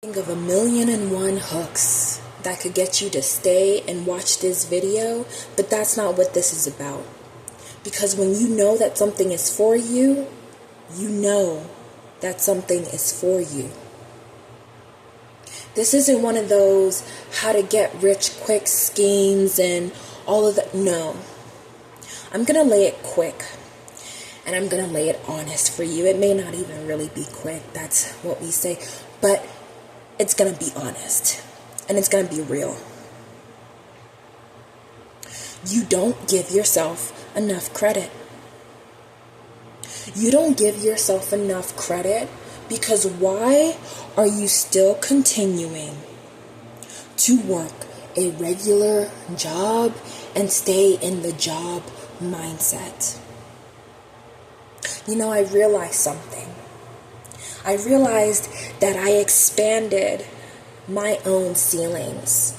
Think of 1,000,001 hooks that could get you to stay and watch this video, but that's not what this is about. Because when you know that something is for you, you know that something is for you. This isn't one of those how to get rich quick schemes and all of that. No. I'm going to lay it quick. And I'm going to lay it honest for you. It may not even really be quick. That's what we say. But it's going to be honest. And it's going to be real. You don't give yourself enough credit. You don't give yourself enough credit because why are you still continuing to work a regular job and stay in the job mindset? You know, I realized something. I realized that I expanded my own ceilings.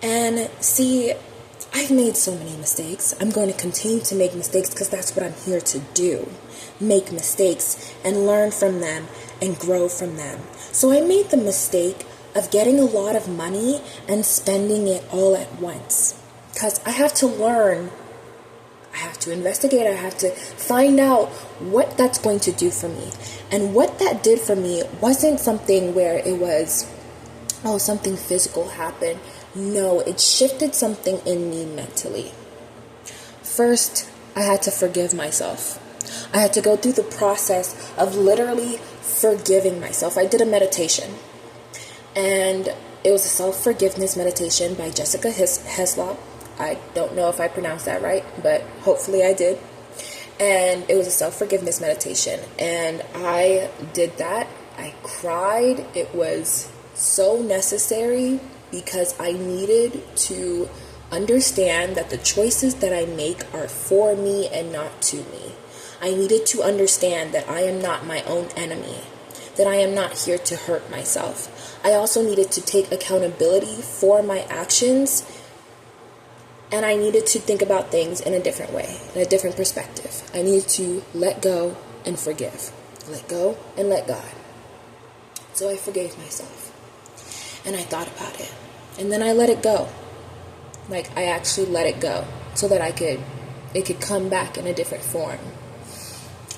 And see, I've made so many mistakes. I'm going to continue to make mistakes because that's what I'm here to do. Make mistakes and learn from them and grow from them. So I made the mistake of getting a lot of money and spending it all at once. Because I have to learn. I have to investigate. I have to find out what that's going to do for me. And what that did for me wasn't something where it was, oh, something physical happened. No, it shifted something in me mentally. First, I had to forgive myself. I had to go through the process of literally forgiving myself. I did a meditation. And it was a self-forgiveness meditation by Jessica Heslop. I don't know if I pronounced that right, but hopefully I did. And it was a self-forgiveness meditation. And I did that. I cried. It was so necessary because I needed to understand that the choices that I make are for me and not to me. I needed to understand that I am not my own enemy, that I am not here to hurt myself. I also needed to take accountability for my actions. And I needed to think about things in a different way, in a different perspective. I needed to let go and forgive. Let go and let God. So I forgave myself. And I thought about it. And then I let it go. Like I actually let it go so that it could come back in a different form.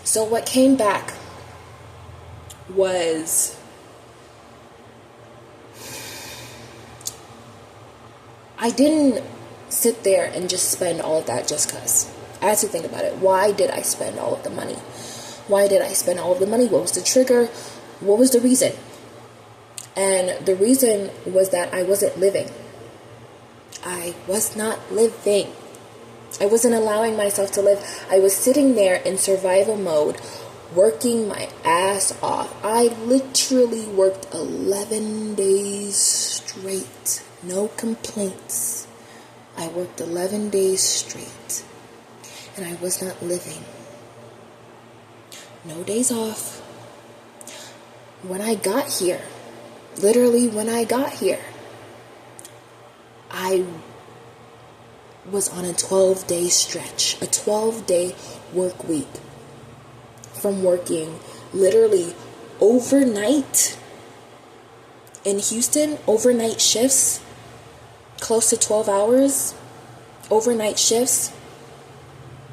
So what came back was I didn't sit there and just spend all of that just because. I had to think about it. Why did I spend all of the money? Why did I spend all of the money? What was the trigger? What was the reason? And the reason was that I wasn't living. I was not living. I wasn't allowing myself to live. I was sitting there in survival mode, working my ass off. I literally worked 11 days straight. No complaints. I worked 11 days straight, and I was not living. No days off. When I got here, literally when I got here, I was on a 12-day stretch, a 12-day work week from working literally overnight in Houston, overnight shifts. Close to 12 hours, overnight shifts.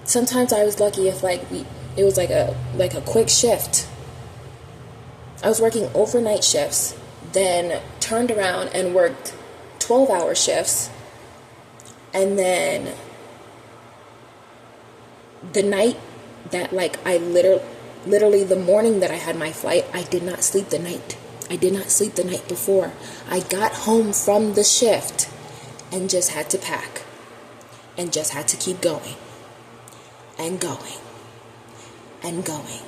Sometimes I was lucky if it was like a quick shift. I was working overnight shifts, then turned around and worked 12-hour shifts, and then the night that I literally the morning that I had my flight, I did not sleep the night. I did not sleep the night before. I got home from the shift and just had to pack and just had to keep going and going and going.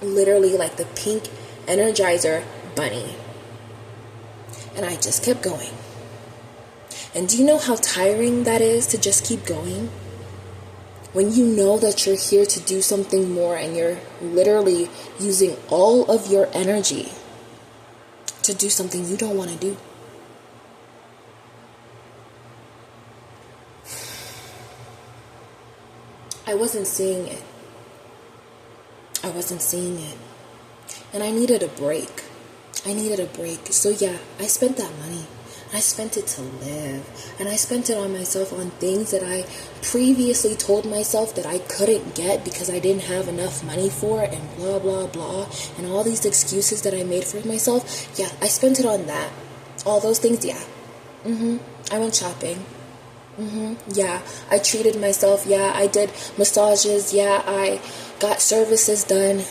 Literally like the pink Energizer bunny. And I just kept going. And do you know how tiring that is to just keep going? When you know that you're here to do something more and you're literally using all of your energy to do something you don't want to do. I wasn't seeing it. I wasn't seeing it. And I needed a break. I needed a break. So yeah, I spent that money. I spent it to live. And I spent it on myself, on things that I previously told myself that I couldn't get because I didn't have enough money for it, and blah, blah, blah. And all these excuses that I made for myself. Yeah, I spent it on that. All those things, yeah. I went shopping. Yeah, I treated myself. Yeah, I did massages. Yeah, I got services done.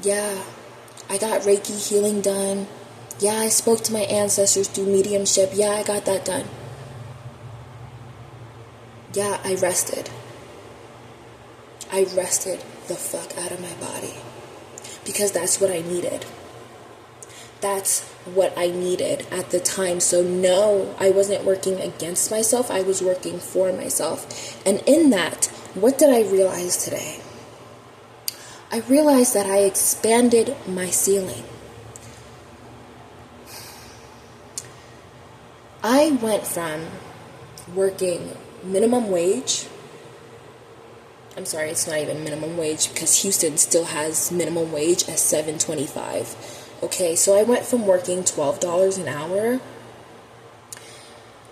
Yeah, I got Reiki healing done. Yeah, I spoke to my ancestors through mediumship. Yeah, I got that done. Yeah, I rested. I rested the fuck out of my body. Because that's what I needed. That's what I needed at the time. So no, I wasn't working against myself. I was working for myself. And in that, what did I realize today? I realized that I expanded my ceiling. I went from working minimum wage. I'm sorry, it's not even minimum wage because Houston still has minimum wage at $7.25. Okay, so I went from working $12 an hour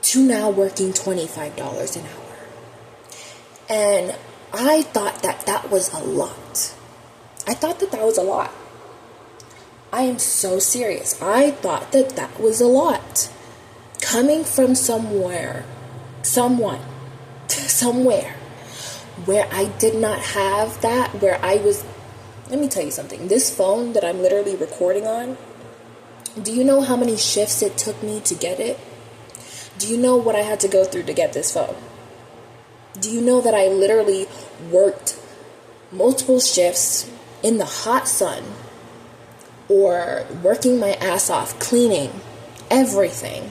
to now working $25 an hour. And I thought that that was a lot. I thought that that was a lot. I am so serious. I thought that that was a lot. Coming from somewhere where I did not have that, where I was, let me tell you something. This phone that I'm literally recording on, do you know how many shifts it took me to get it? Do you know what I had to go through to get this phone? Do you know that I literally worked multiple shifts in the hot sun or working my ass off, cleaning, everything,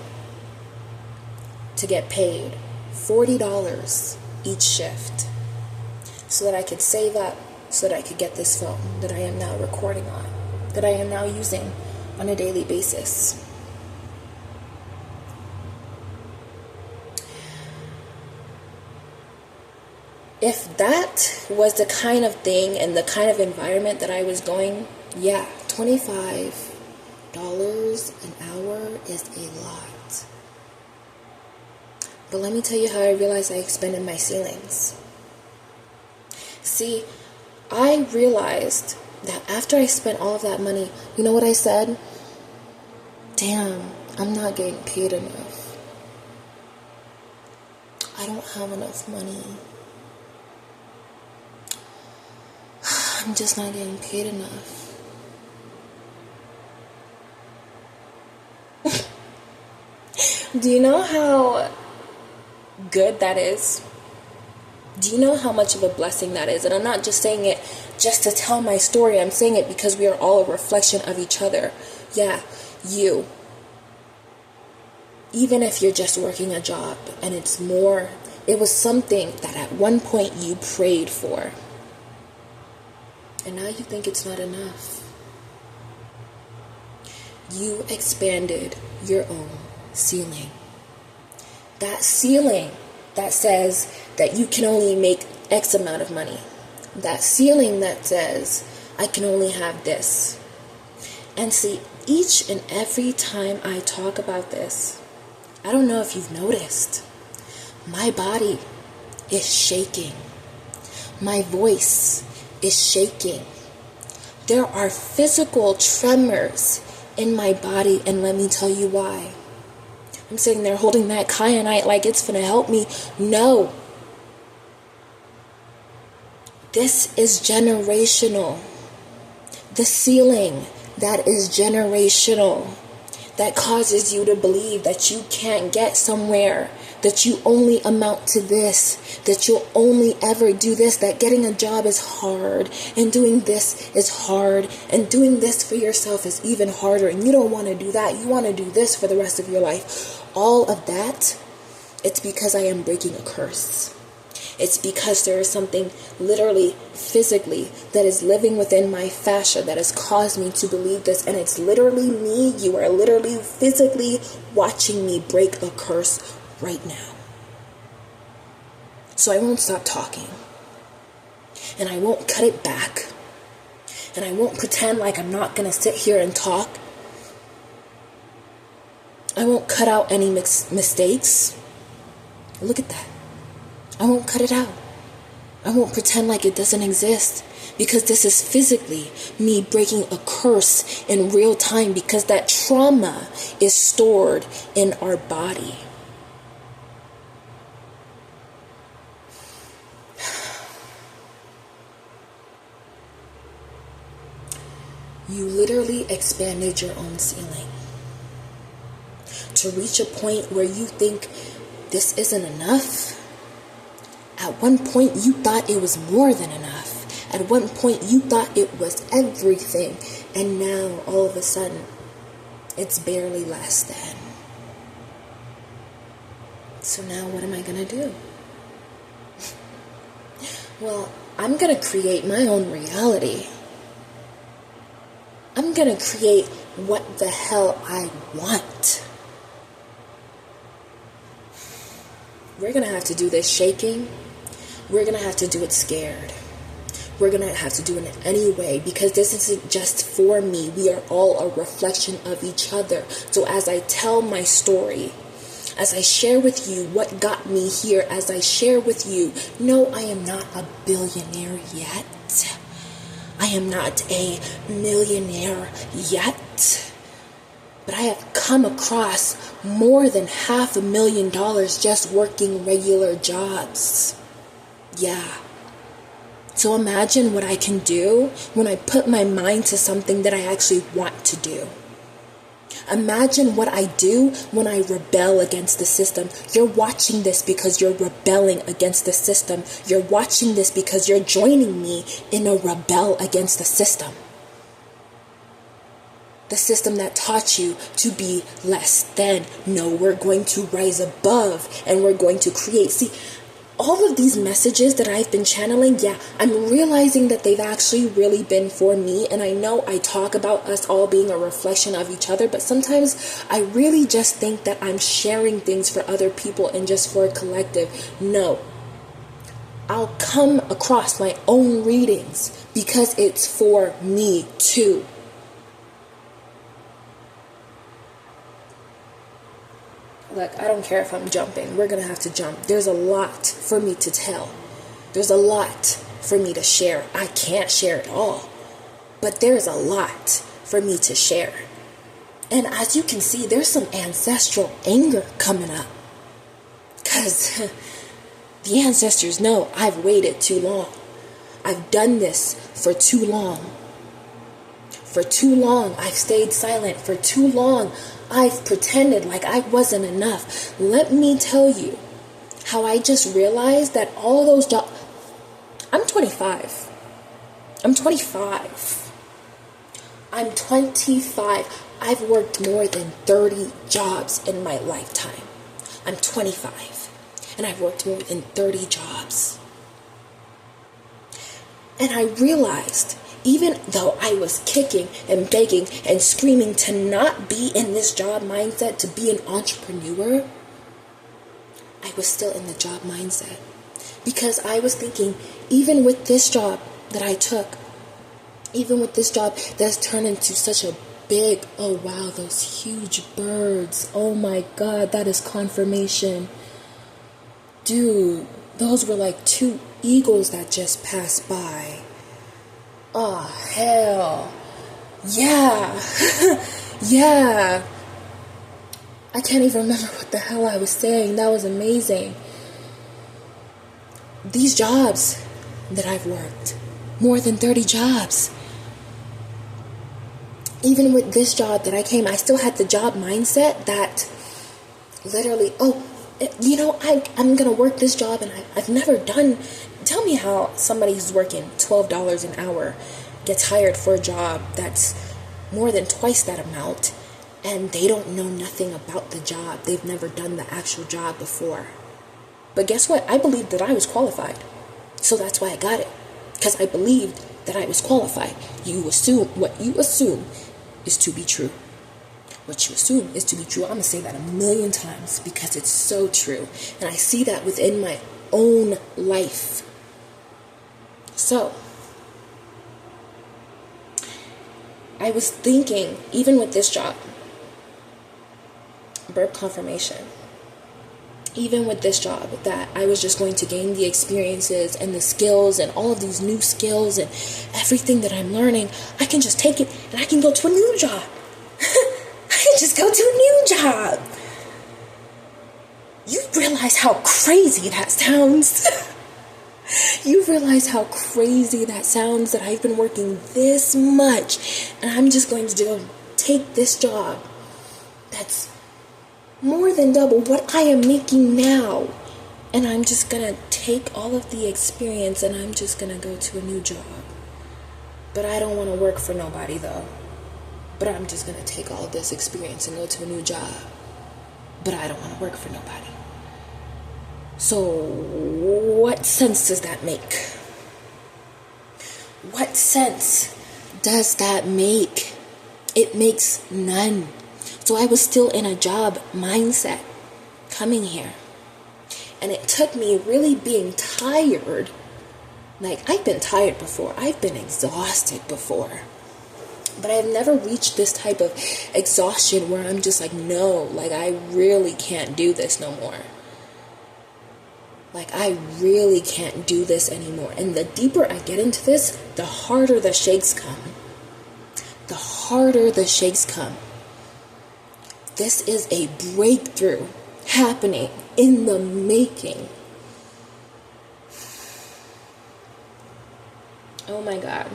to get paid $40 each shift so that I could save up, so that I could get this phone that I am now recording on, that I am now using on a daily basis. If that was the kind of thing and the kind of environment that I was going, yeah, $25 an hour is a lot. But let me tell you how I realized I expanded my ceilings. See, I realized that after I spent all of that money, you know what I said? Damn, I'm not getting paid enough. I don't have enough money. I'm just not getting paid enough. Do you know how good that is? Do you know how much of a blessing that is? And I'm not just saying it just to tell my story. I'm saying it because we are all a reflection of each other. Yeah, you. Even if you're just working a job and it's more, it was something that at one point you prayed for. And now you think it's not enough. You expanded your own ceiling. That ceiling that says that you can only make X amount of money. That ceiling that says, I can only have this. And see, each and every time I talk about this, I don't know if you've noticed, my body is shaking. My voice is shaking. There are physical tremors in my body, and let me tell you why. I'm sitting there holding that kyanite like it's gonna help me. No. This is generational. The ceiling that is generational, that causes you to believe that you can't get somewhere, that you only amount to this, that you'll only ever do this, that getting a job is hard, and doing this is hard, and doing this for yourself is even harder, and you don't want to do that, you want to do this for the rest of your life. All of that, it's because I am breaking a curse. It's because there is something literally, physically, that is living within my fascia that has caused me to believe this. And it's literally me. You are literally physically watching me break a curse right now. So I won't stop talking. And I won't cut it back. And I won't pretend like I'm not going to sit here and talk. I won't cut out any mistakes. Look at that. I won't cut it out. I won't pretend like it doesn't exist, because this is physically me breaking a curse in real time, because that trauma is stored in our body. You literally expanded your own ceiling to reach a point where you think this isn't enough. At one point, you thought it was more than enough. At one point, you thought it was everything. And now, all of a sudden, it's barely less than. So now, what am I going to do? Well, I'm going to create my own reality. I'm going to create what the hell I want. We're going to have to do this shaking. We're going to have to do it scared. We're going to have to do it anyway, because this isn't just for me. We are all a reflection of each other. So as I tell my story, as I share with you what got me here, as I share with you, no, I am not a billionaire yet. I am not a millionaire yet. But I have come across more than $500,000 just working regular jobs. Yeah. So imagine what I can do when I put my mind to something that I actually want to do. Imagine what I do when I rebel against the system. You're watching this because you're rebelling against the system. You're watching this because you're joining me in a rebel against the system. The system that taught you to be less than. No, we're going to rise above and we're going to create. See, all of these messages that I've been channeling, yeah, I'm realizing that they've actually really been for me. And I know I talk about us all being a reflection of each other, but sometimes I really just think that I'm sharing things for other people and just for a collective. No, I'll come across my own readings because it's for me too. Look, I don't care if I'm jumping. We're going to have to jump. There's a lot for me to tell. There's a lot for me to share. I can't share it all. But there's a lot for me to share. And as you can see, there's some ancestral anger coming up. Because the ancestors know I've waited too long. I've done this for too long. For too long, I've stayed silent. For too long, I've pretended like I wasn't enough. Let me tell you how I just realized that all those jobs... I'm 25. I'm 25. I've worked more than 30 jobs in my lifetime. I'm 25. And I've worked more than 30 jobs. And I realized, even though I was kicking and begging and screaming to not be in this job mindset, to be an entrepreneur, I was still in the job mindset. Because I was thinking, even with this job that I took, even with this job that's turned into such a big, oh wow, those huge birds, oh my God, that is confirmation. Dude, those were like 2 eagles that just passed by. Oh, hell. Yeah. Yeah. I can't even remember what the hell I was saying. That was amazing. These jobs that I've worked, more than 30 jobs. Even with this job that I still had the job mindset that literally, I'm going to work this job and I've never done. Tell me how somebody who's working $12 an hour gets hired for a job that's more than twice that amount, and they don't know nothing about the job. They've never done the actual job before. But guess what? I believed that I was qualified. So that's why I got it. Because I believed that I was qualified. What you assume is to be true. What you assume is to be true. I'm going to say that 1,000,000 times because it's so true. And I see that within my own life. So, I was thinking, even with this job, birth confirmation. Even with this job, that I was just going to gain the experiences and the skills and all of these new skills and everything that I'm learning, I can just take it and I can go to a new job. I can just go to a new job. You realize how crazy that sounds? You realize how crazy that sounds, that I've been working this much and I'm just going to go take this job that's more than double what I am making now, and I'm just gonna take all of the experience and I'm just gonna go to a new job. But I don't want to work for nobody though. But I'm just gonna take all of this experience and go to a new job. But I don't want to work for nobody. So what sense does that make? What sense does that make? It makes none. So I was still in a job mindset coming here. And it took me really being tired. Like, I've been tired before. I've been exhausted before. But I've never reached this type of exhaustion where I'm just like, no, like, I really can't do this no more. Like, I really can't do this anymore. And the deeper I get into this, the harder the shakes come. The harder the shakes come. This is a breakthrough happening in the making. Oh my God.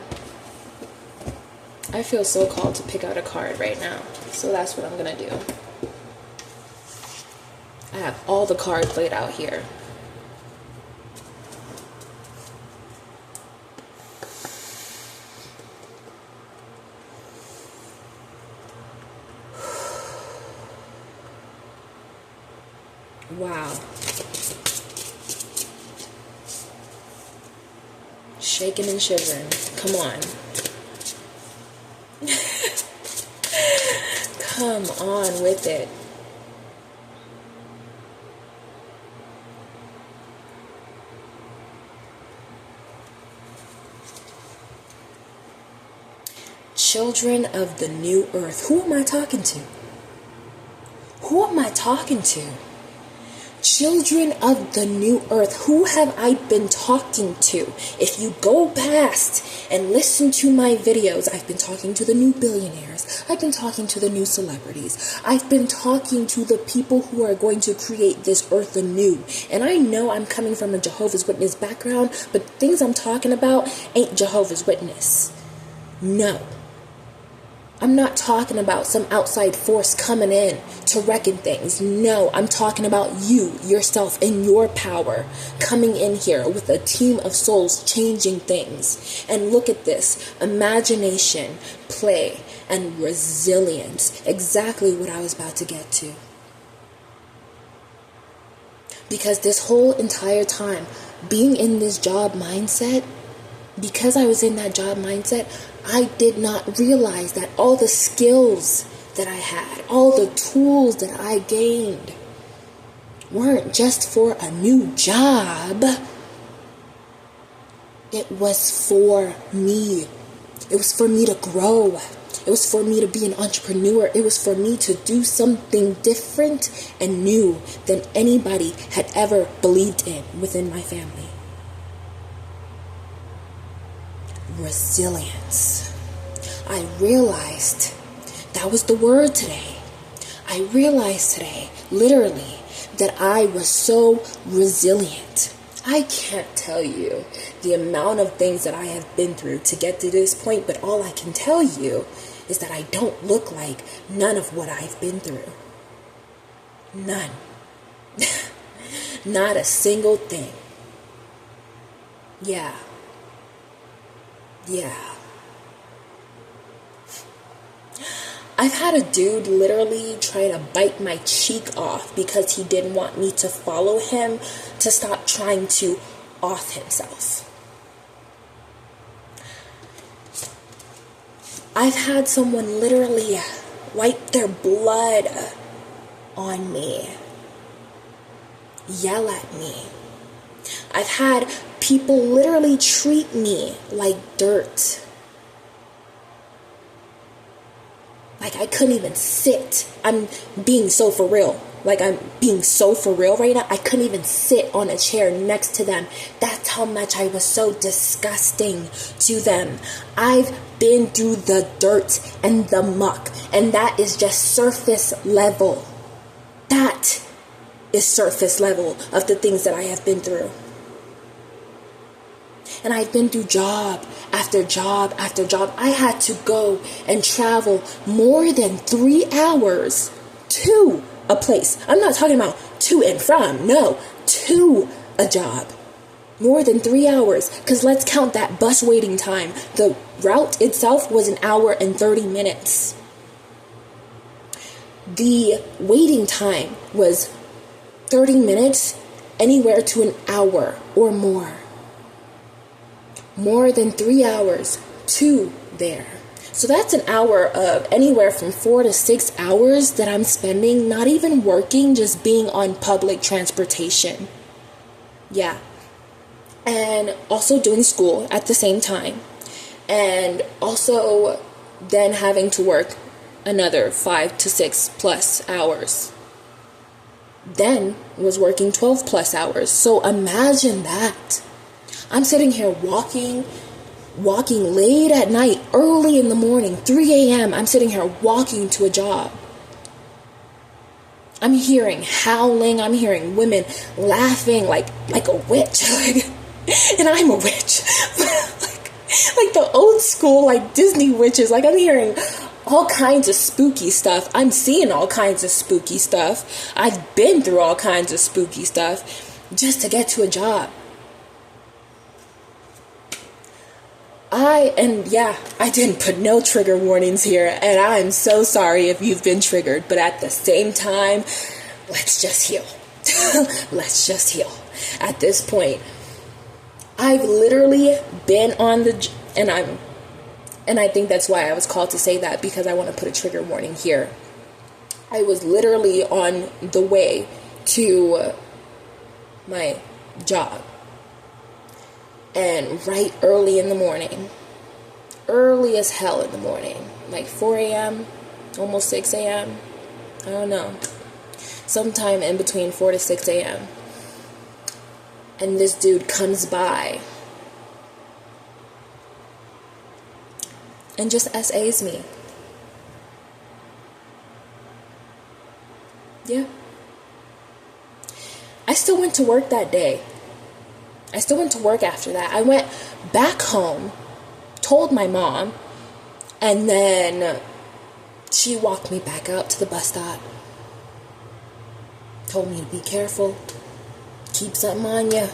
I feel so called to pick out a card right now. So that's what I'm going to do. I have all the cards laid out here. Wow. Shaking and shivering. Come on. Come on with it. Children of the new earth. Who am I talking to? Who am I talking to? Children of the new earth. Who have I been talking to? If you go past and listen to my videos, I've been talking to the new billionaires. I've been talking to the new celebrities. I've been talking to the people who are going to create this earth anew. And I know I'm coming from a Jehovah's Witness background, but things I'm talking about ain't Jehovah's Witness. No. I'm not talking about some outside force coming in to reckon things. No, I'm talking about you, yourself, and your power coming in here with a team of souls changing things. And look at this. Imagination, play, and resilience. Exactly what I was about to get to. Because this whole entire time, being in this job mindset, because I was in that job mindset, I did not realize that all the skills that I had, all the tools that I gained weren't just for a new job. It was for me. It was for me to grow. It was for me to be an entrepreneur. It was for me to do something different and new than anybody had ever believed in within my family. Resilience. I realized that was the word today. I realized today, literally, that I was so resilient. I can't tell you the amount of things that I have been through to get to this point, but all I can tell you is that I don't look like none of what I've been through. None. Not a single thing. Yeah. I've had a dude literally try to bite my cheek off because he didn't want me to follow him to stop trying to off himself. I've had someone literally wipe their blood on me, yell at me. I've had people literally treat me like dirt. Like, I couldn't even sit. I'm being so for real. Like, I'm being so for real right now. I couldn't even sit on a chair next to them. That's how much I was so disgusting to them. I've been through the dirt and the muck, and that is just surface level. That is surface level of the things that I have been through. And I've been through job after job after job. I had to go and travel more than 3 hours to a place. I'm not talking about to and from. No, to a job. More than 3 hours. Because let's count that bus waiting time. The route itself was 1 hour and 30 minutes. The waiting time was 30 minutes, anywhere to 1 hour or more. More than 3 hours to there. So that's 1 hour of anywhere from 4 to 6 hours that I'm spending not even working, just being on public transportation. Yeah. And also doing school at the same time. And also then having to work another 5 to 6 plus hours. Then was working 12 plus hours. So imagine that. I'm sitting here walking late at night, early in the morning, 3 a.m. I'm sitting here walking to a job. I'm hearing howling. I'm hearing women laughing like a witch. And I'm a witch. like the old school, like Disney witches. Like, I'm hearing all kinds of spooky stuff. I'm seeing all kinds of spooky stuff. I've been through all kinds of spooky stuff just to get to a job. I didn't put no trigger warnings here, and I'm so sorry if you've been triggered, but at the same time, let's just heal. Let's just heal. At this point, I've literally been on and I think that's why I was called to say that, because I want to put a trigger warning here. I was literally on the way to my job. And right early in the morning, early as hell in the morning, like 4 a.m., almost 6 a.m., I don't know, sometime in between 4 to 6 a.m., and this dude comes by and just SAs me. Yeah. I still went to work that day. I still went to work after that. I went back home, told my mom, and then she walked me back out to the bus stop. Told me to be careful, keep something on you.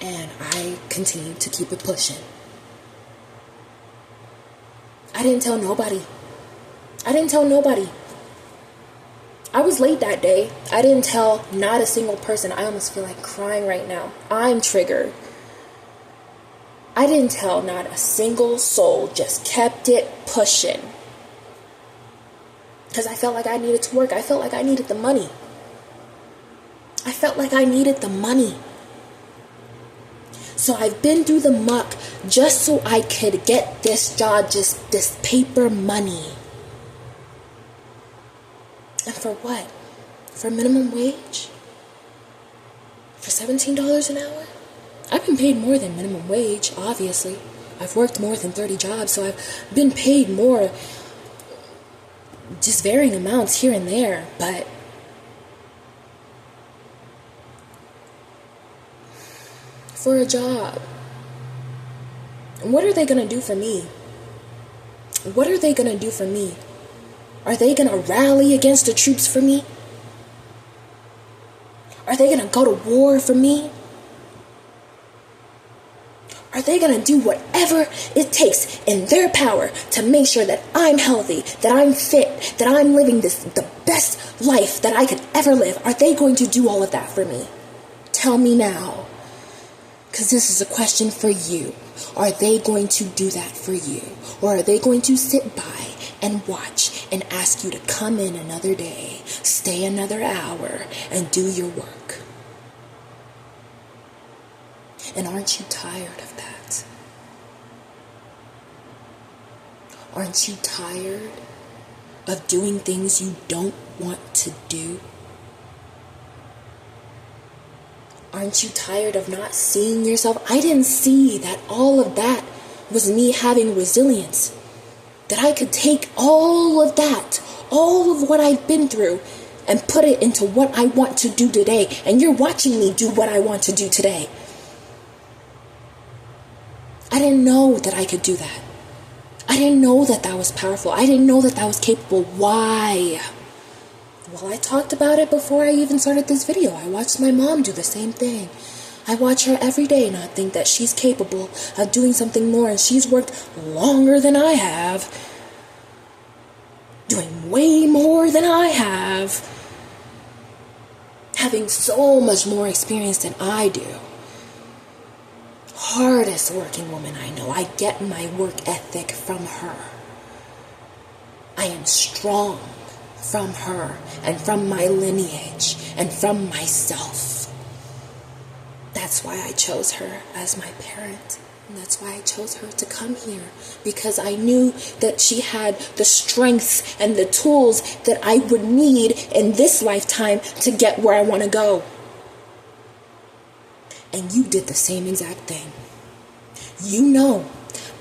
And I continued to keep it pushing. I didn't tell nobody. I was late that day. I didn't tell not a single person. I almost feel like crying right now. I'm triggered. I didn't tell not a single soul. Just kept it pushing. Because I felt like I needed to work. I felt like I needed the money. So I've been through the muck just so I could get this job, just this paper money. And for what? For minimum wage? For $17 an hour? I've been paid more than minimum wage, obviously. I've worked more than 30 jobs, so I've been paid more, just varying amounts here and there, but for a job. What are they going to do for me? Are they going to rally against the troops for me? Are they going to go to war for me? Are they going to do whatever it takes in their power to make sure that I'm healthy, that I'm fit, that I'm living the best life that I could ever live? Are they going to do all of that for me? Tell me now. Because this is a question for you. Are they going to do that for you? Or are they going to sit by and watch and ask you to come in another day, stay another hour, and do your work? And aren't you tired of that? Aren't you tired of doing things you don't want to do? Aren't you tired of not seeing yourself? I didn't see that all of that was me having resilience. That I could take all of that, all of what I've been through, and put it into what I want to do today. And you're watching me do what I want to do today. I didn't know that I could do that. I didn't know that that was powerful. I didn't know that that was capable. Why? Well, I talked about it before I even started this video. I watched my mom do the same thing. I watch her every day and I think that she's capable of doing something more, and she's worked longer than I have, doing way more than I have, having so much more experience than I do. Hardest working woman I know. I get my work ethic from her. I am strong from her and from my lineage and from myself. That's why I chose her as my parent. And that's why I chose her to come here. Because I knew that she had the strength and the tools that I would need in this lifetime to get where I want to go. And you did the same exact thing. You know,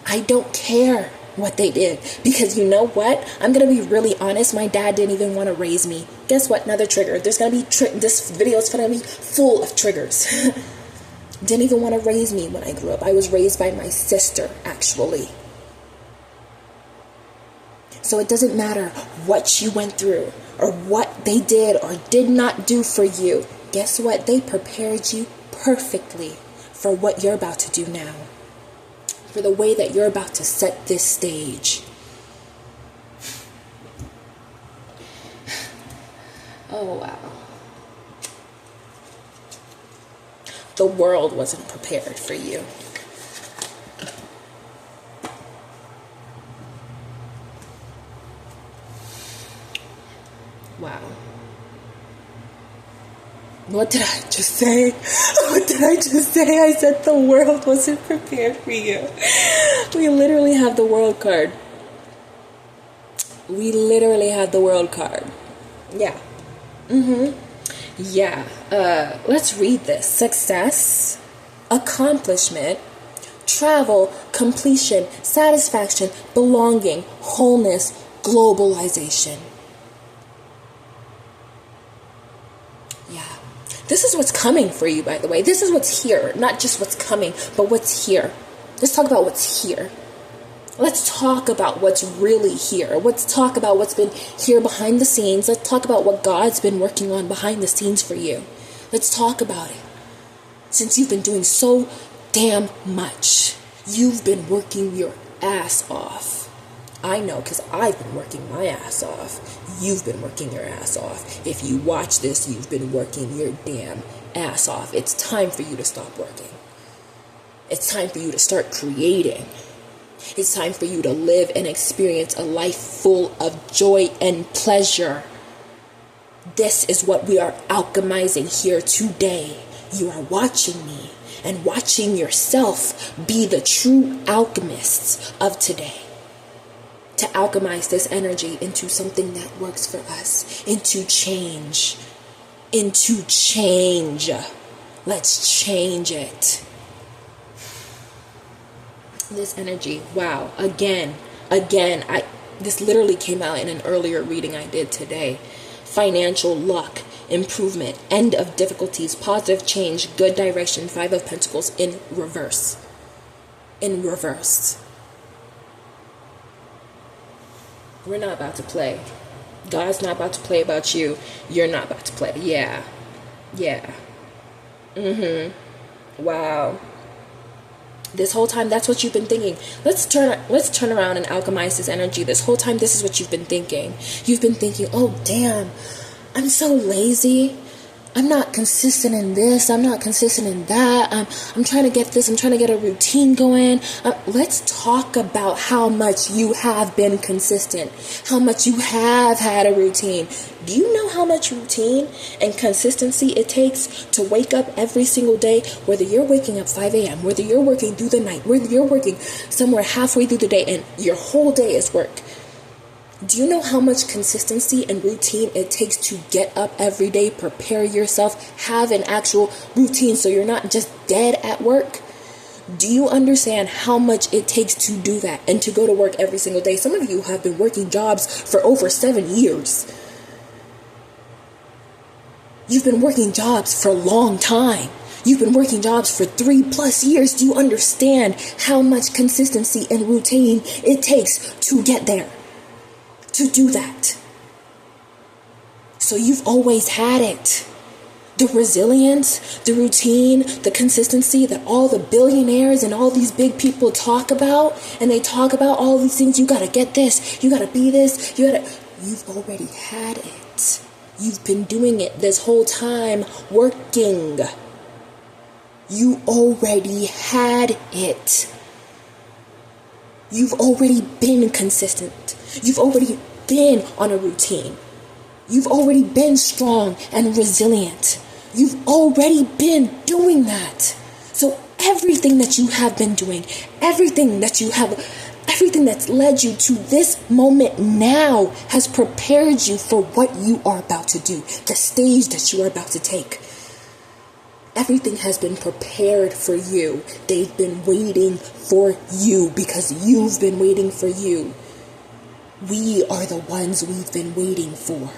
I don't care what they did. Because you know what? I'm going to be really honest. My dad didn't even want to raise me. Guess what? Another trigger. There's going to be, this video is going to be full of triggers. Didn't even want to raise me when I grew up. I was raised by my sister, actually. So it doesn't matter what you went through or what they did or did not do for you. Guess what? They prepared you perfectly for what you're about to do now. For the way that you're about to set this stage. Oh, wow. The world wasn't prepared for you. Wow. What did I just say? What did I just say? I said the world wasn't prepared for you. We literally have the world card. We literally have the world card. Yeah. Yeah. Let's read this. Success, accomplishment, travel, completion, satisfaction, belonging, wholeness, globalization. Yeah. This is what's coming for you, by the way. This is what's here. Not just what's coming, but what's here. Let's talk about what's here. Let's talk about what's really here. Let's talk about what's been here behind the scenes. Let's talk about what God's been working on behind the scenes for you. Let's talk about it. Since you've been doing so damn much. You've been working your ass off. I know, because I've been working my ass off. You've been working your ass off. If you watch this, you've been working your damn ass off. It's time for you to stop working. It's time for you to start creating. It's time for you to live and experience a life full of joy and pleasure. This is what we are alchemizing here today. You are watching me and watching yourself be the true alchemists of today. To alchemize this energy into something that works for us. Into change. Into change. Let's change it. This energy, wow, again, this literally came out in an earlier reading I did today. Financial luck, improvement, end of difficulties, positive change, good direction, 5 of Pentacles in reverse. In reverse. We're not about to play. God's not about to play about you. You're not about to play. Yeah. Wow. This whole time, that's what you've been thinking. Let's turn around and alchemize this energy. This whole time, this is what you've been thinking. You've been thinking, oh, damn, I'm so lazy. I'm not consistent in this. I'm not consistent in that. I'm trying to get this. I'm trying to get a routine going. Let's talk about how much you have been consistent. How much you have had a routine. Do you know how much routine and consistency it takes to wake up every single day, whether you're waking up 5 a.m., whether you're working through the night, whether you're working somewhere halfway through the day and your whole day is work? Do you know how much consistency and routine it takes to get up every day, prepare yourself, have an actual routine so you're not just dead at work? Do you understand how much it takes to do that and to go to work every single day? Some of you have been working jobs for over 7 years. You've been working jobs for a long time. You've been working jobs for 3+ years. Do you understand how much consistency and routine it takes to get there? To do that? So you've always had it. The resilience, the routine, the consistency that all the billionaires and all these big people talk about, and they talk about all these things. You gotta get this, you gotta be this, you've already had it. You've been doing it this whole time, working. You already had it. You've already been consistent. You've already been on a routine. You've already been strong and resilient. You've already been doing that. So everything that you have been doing, everything that's led you to this moment now has prepared you for what you are about to do, the stage that you are about to take. Everything has been prepared for you. They've been waiting for you because you've been waiting for you. We are the ones we've been waiting for.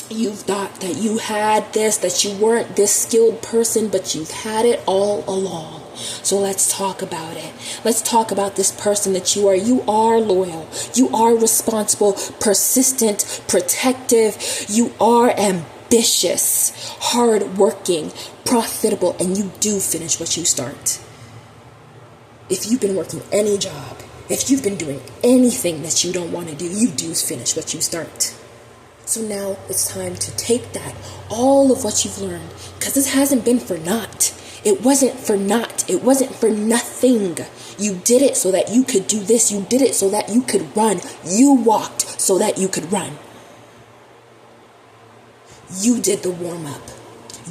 You thought that you had this, that you weren't this skilled person, but you've had it all along. So let's talk about it. Let's talk about this person that you are. You are loyal. You are responsible, persistent, protective. You are ambitious, hardworking, profitable, and you do finish what you start. If you've been working any job, if you've been doing anything that you don't want to do, you do finish what you start. So now it's time to take that, all of what you've learned, because this hasn't been for naught. It wasn't for naught. It wasn't for nothing. You did it so that you could do this. You did it so that you could run. You walked so that you could run. You did the warm-up.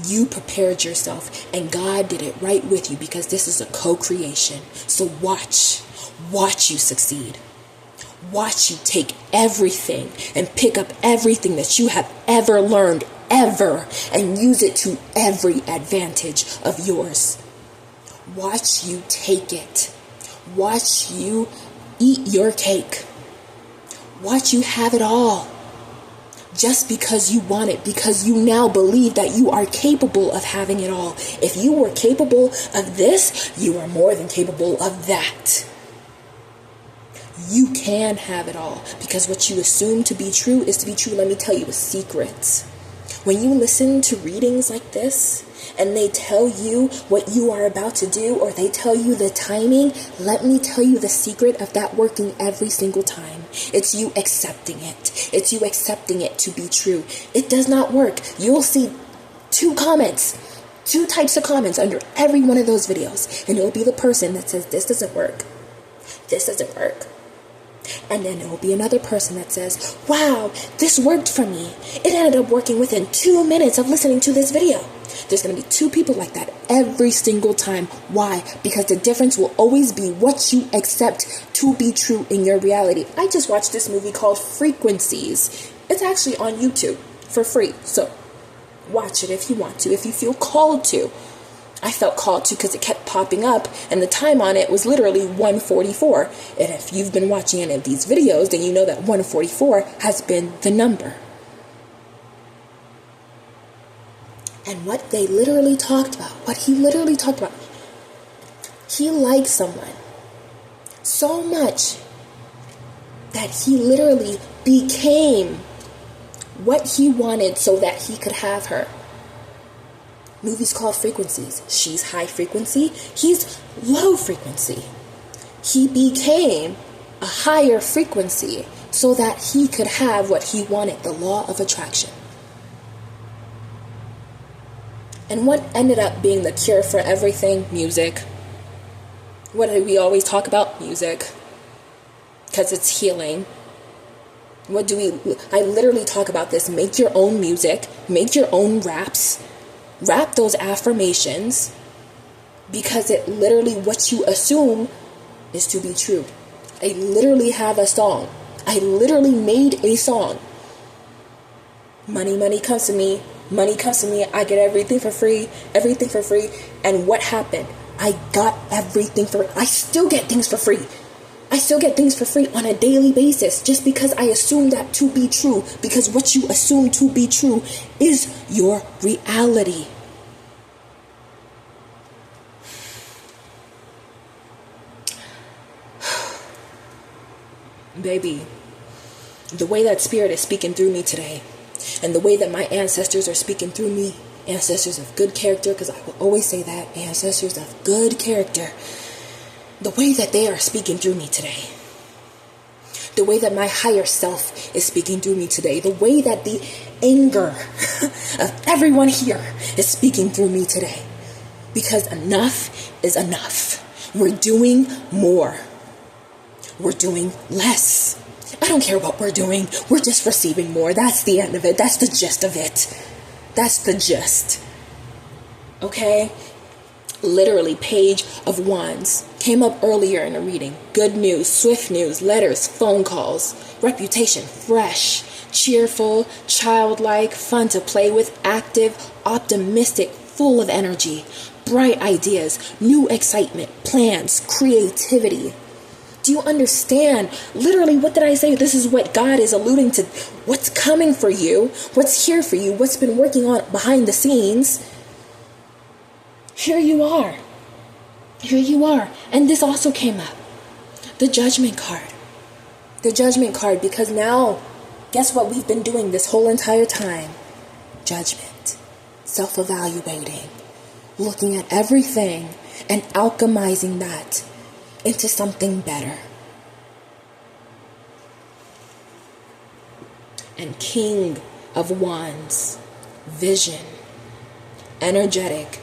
You prepared yourself, and God did it right with you because this is a co-creation. So watch you succeed. Watch you take everything and pick up everything that you have ever learned, ever, and use it to every advantage of yours. Watch you take it. Watch you eat your cake. Watch you have it all. Just because you want it, because you now believe that you are capable of having it all. If you were capable of this, you are more than capable of that. You can have it all, because what you assume to be true is to be true. Let me tell you a secret. When you listen to readings like this, and they tell you what you are about to do, or they tell you the timing, let me tell you the secret of that working every single time. It's you accepting it. It's you accepting it to be true. It does not work. You'll see two types of comments under every one of those videos, and it'll be the person that says, this doesn't work. This doesn't work. And then it will be another person that says, wow, this worked for me. It ended up working within 2 minutes of listening to this video. There's going to be two people like that every single time. Why? Because the difference will always be what you accept to be true in your reality. I just watched this movie called Frequencies. It's actually on YouTube for free. So watch it if you want to, if you feel called to. I felt called to because it kept popping up, and the time on it was literally 1:44. And if you've been watching any of these videos, then you know that 1:44 has been the number. And what they literally talked about, he liked someone so much that he literally became what he wanted so that he could have her. Movie's called Frequencies. She's high frequency. He's low frequency. He became a higher frequency so that he could have what he wanted, the law of attraction. And what ended up being the cure for everything? Music. What do we always talk about? Music. Because it's healing. I literally talk about this. Make your own music, make your own raps, rap those affirmations, because it literally, what you assume is to be true. I literally have a song. I literally made a song. Money, money comes to me. Money comes to me. I get everything for free. Everything for free. And what happened? I got everything for free. I still get things for free. I still get things for free on a daily basis, just because I assume that to be true. Because what you assume to be true is your reality. Baby, the way that spirit is speaking through me today, and the way that my ancestors are speaking through me, ancestors of good character, because I will always say that, ancestors of good character, the way that they are speaking through me today, the way that my higher self is speaking through me today, the way that the anger of everyone here is speaking through me today, because enough is enough. We're doing more. We're doing less. I don't care what we're doing. We're just receiving more. That's the end of it. That's the gist of it. That's the gist. Okay? Literally, Page of Wands came up earlier in the reading. Good news, swift news, letters, phone calls, reputation, fresh, cheerful, childlike, fun to play with, active, optimistic, full of energy, bright ideas, new excitement, plans, creativity. Do you understand? Literally, what did I say? This is what God is alluding to. What's coming for you? What's here for you? What's been working on behind the scenes? Here you are. Here you are. And this also came up. The Judgment card. The Judgment card, because now, guess what we've been doing this whole entire time? Judgment. Self-evaluating. Looking at everything and alchemizing that into something better. And King of Wands, vision, energetic,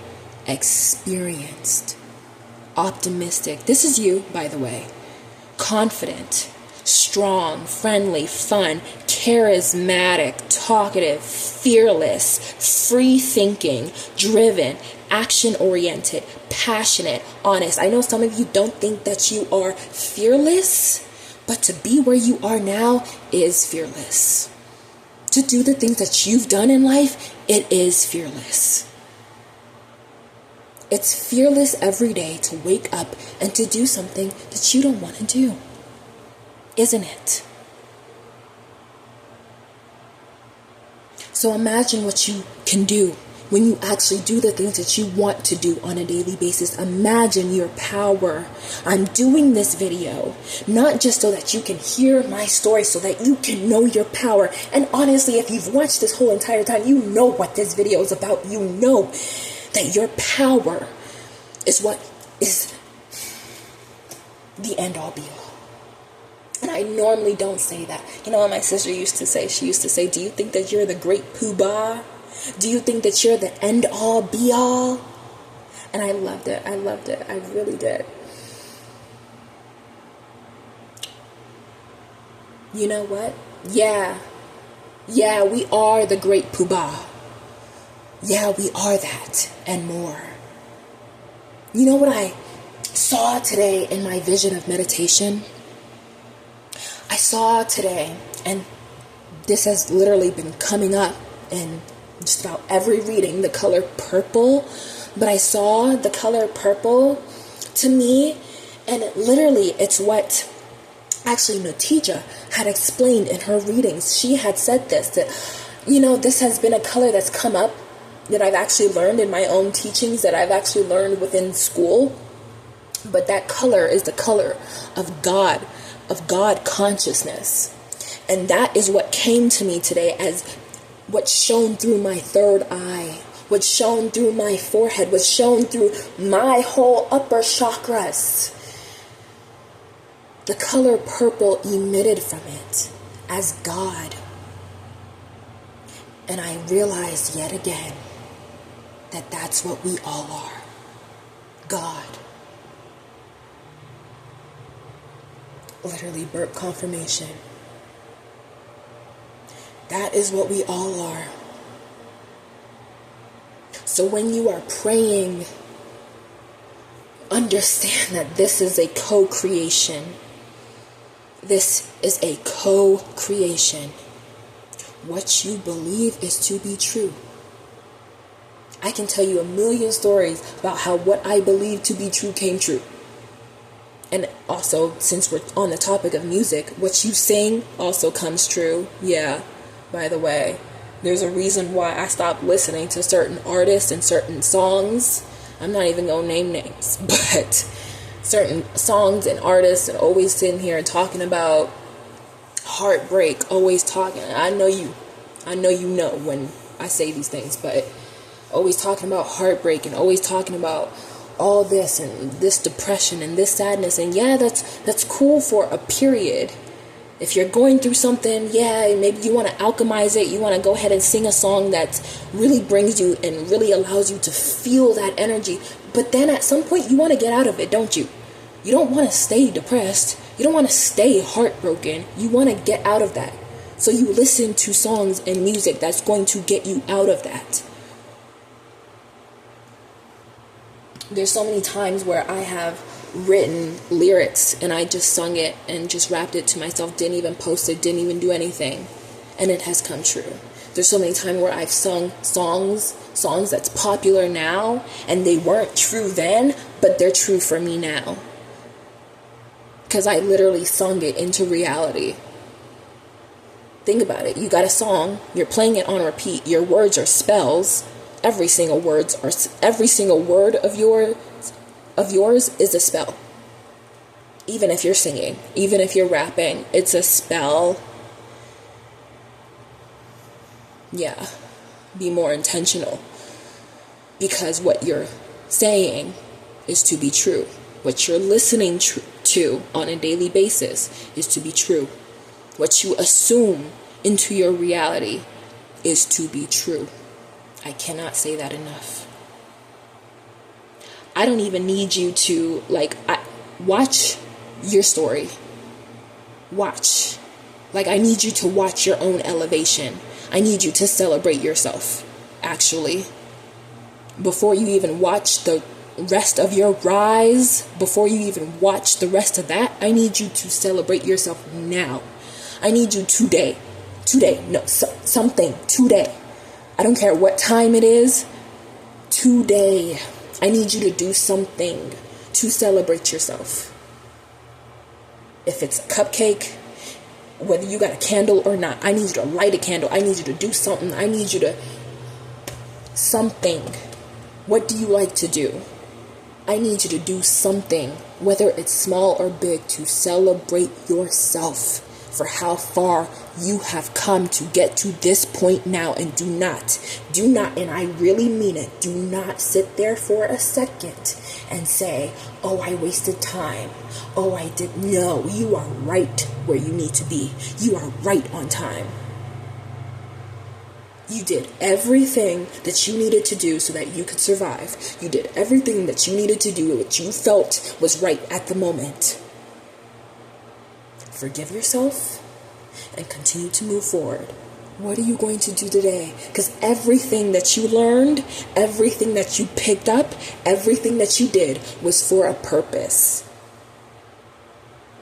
experienced, optimistic. This is you, by the way. Confident, strong, friendly, fun, charismatic, talkative, fearless, free thinking, driven, action-oriented, passionate, honest. I know some of you don't think that you are fearless, but to be where you are now is fearless. To do the things that you've done in life, it is fearless. It's fearless every day to wake up and to do something that you don't want to do. Isn't it? So imagine what you can do when you actually do the things that you want to do on a daily basis. Imagine your power. I'm doing this video not just so that you can hear my story, so that you can know your power. And honestly, if you've watched this whole entire time, you know what this video is about. You know that your power is what is the end all be all. And I normally don't say that. You know what my sister used to say? She used to say, do you think that you're the great poobah? Do you think that you're the end all be all? And I loved it. I loved it. I really did. You know what? Yeah, we are the great poobah. Yeah, we are that and more. You know what I saw today in my vision of meditation? I saw today, and this has literally been coming up in just about every reading, the color purple. But I saw the color purple to me, and literally it's what actually Natija had explained in her readings. She had said this, that, you know, this has been a color that's come up that I've actually learned in my own teachings, that I've actually learned within school. But that color is the color of God consciousness. And that is what came to me today as what's shown through my third eye, what's shown through my forehead, what's shown through my whole upper chakras. The color purple emitted from it as God. And I realized yet again that that's what we all are. God. Literally burp confirmation. That is what we all are. So when you are praying, understand that this is a co-creation. This is a co-creation. What you believe is to be true. I can tell you a million stories about how what I believe to be true came true. And also, since we're on the topic of music, what you sing also comes true. Yeah, by the way, there's a reason why I stopped listening to certain artists and certain songs. I'm not even going to name names, but certain songs and artists and always sitting here and talking about heartbreak, always talking. I know you know when I say these things, but always talking about heartbreak and always talking about all this and this depression and this sadness. And yeah, that's cool for a period. If you're going through something, yeah, maybe you want to alchemize it. You want to go ahead and sing a song that really brings you and really allows you to feel that energy. But then at some point you want to get out of it, don't you? You don't want to stay depressed. You don't want to stay heartbroken. You want to get out of that. So you listen to songs and music that's going to get you out of that. There's so many times where I have written lyrics and I just sung it and just rapped it to myself, didn't even post it, didn't even do anything, and it has come true. There's so many times where I've sung songs that's popular now, and they weren't true then, but they're true for me now, because I literally sung it into reality. Think about it. You got a song, you're playing it on repeat, your words are spells. Every single word of yours is a spell. Even if you're singing, even if you're rapping, it's a spell. Yeah, be more intentional, because what you're saying is to be true. What you're listening to on a daily basis is to be true. What you assume into your reality is to be true. I cannot say that enough. I don't even need you to, watch your story. Watch. I need you to watch your own elevation. I need you to celebrate yourself, actually. Before you even watch the rest of your rise, before you even watch the rest of that, I need you to celebrate yourself now. I need you today. Something today. I don't care what time it is. Today, I need you to do something to celebrate yourself. If it's a cupcake, whether you got a candle or not, I need you to light a candle. I need you to do something. I need you to something. What do you like to do? I need you to do something, whether it's small or big, to celebrate yourself for how far you have come to get to this point now. And do not, and I really mean it, do not sit there for a second and say, oh, I wasted time. Oh, I didn't know. You are right where you need to be. You are right on time. You did everything that you needed to do so that you could survive. You did everything that you needed to do, what you felt was right at the moment. Forgive yourself and continue to move forward. What are you going to do today? Because everything that you learned, everything that you picked up, everything that you did was for a purpose.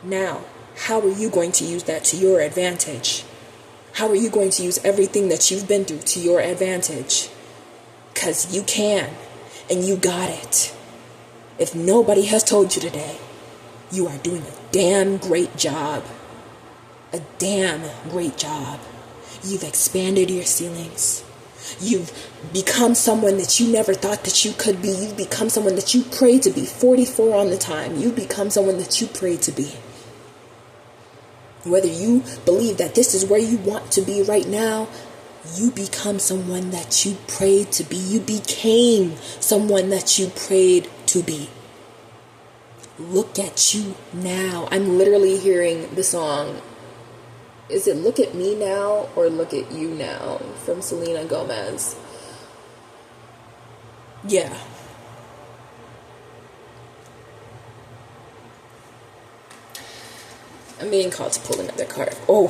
Now, how are you going to use that to your advantage? How are you going to use everything that you've been through to your advantage? Because you can, and you got it. If nobody has told you today, you are doing a damn great job. A damn great job. You've expanded your ceilings. You've become someone that you never thought that you could be. You've become someone that you prayed to be. 44 on the time. You've become someone that you prayed to be. Whether you believe that this is where you want to be right now, you become someone that you prayed to be. You became someone that you prayed to be. Look at you now. I'm literally hearing the song. Is it Look at Me Now or Look at You Now from Selena Gomez? Yeah. I'm being called to pull another card. Oh,